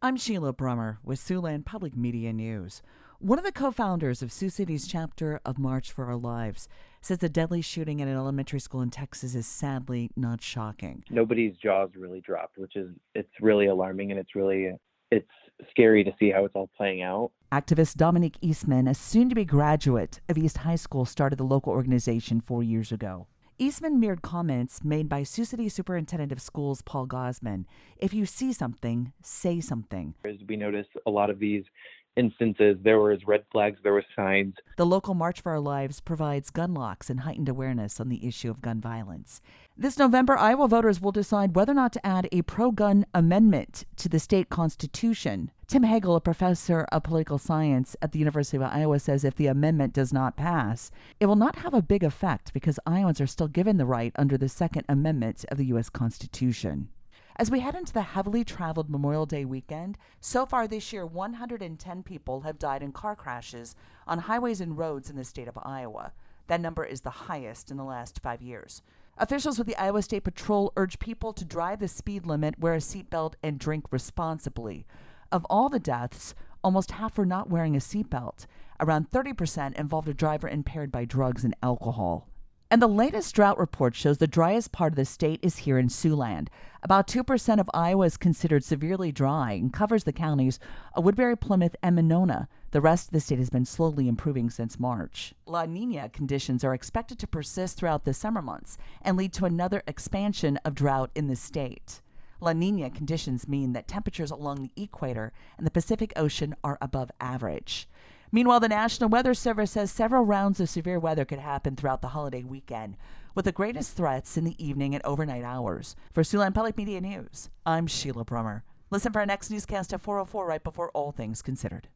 I'm Sheila Brummer with Siouxland Public Media News. One of the co-founders of Sioux City's chapter of March for Our Lives says the deadly shooting at an elementary school in Texas is sadly not shocking. Nobody's jaws really dropped, it's really alarming, and it's scary to see how it's all playing out. Activist Dominique Eastman, a soon-to-be graduate of East High School, started the local organization 4 years ago. Eastman mirrored comments made by Sioux City Superintendent of Schools Paul Gosman. If you see something, say something. As we noticed a lot of these instances, there was red flags, there were signs. The local March for Our Lives provides gun locks and heightened awareness on the issue of gun violence. This November, Iowa voters will decide whether or not to add a pro-gun amendment to the state constitution. Tim Hagel, a professor of political science at the University of Iowa, says if the amendment does not pass, it will not have a big effect because Iowans are still given the right under the Second Amendment of the U.S. Constitution. As we head into the heavily traveled Memorial Day weekend, so far this year, 110 people have died in car crashes on highways and roads in the state of Iowa. That number is the highest in the last 5 years. Officials with the Iowa State Patrol urge people to drive the speed limit, wear a seatbelt, and drink responsibly. Of all the deaths, almost half were not wearing a seatbelt. Around 30% involved a driver impaired by drugs and alcohol. And the latest drought report shows the driest part of the state is here in Siouxland. About 2% of Iowa is considered severely dry and covers the counties of Woodbury, Plymouth, and Monona. The rest of the state has been slowly improving since March. La Nina conditions are expected to persist throughout the summer months and lead to another expansion of drought in the state. La Nina conditions mean that temperatures along the equator and the Pacific Ocean are above average. Meanwhile, the National Weather Service says several rounds of severe weather could happen throughout the holiday weekend, with the greatest threats in the evening and overnight hours. For Siouxland Public Media News, I'm Sheila Brummer. Listen for our next newscast at 4:04 right before All Things Considered.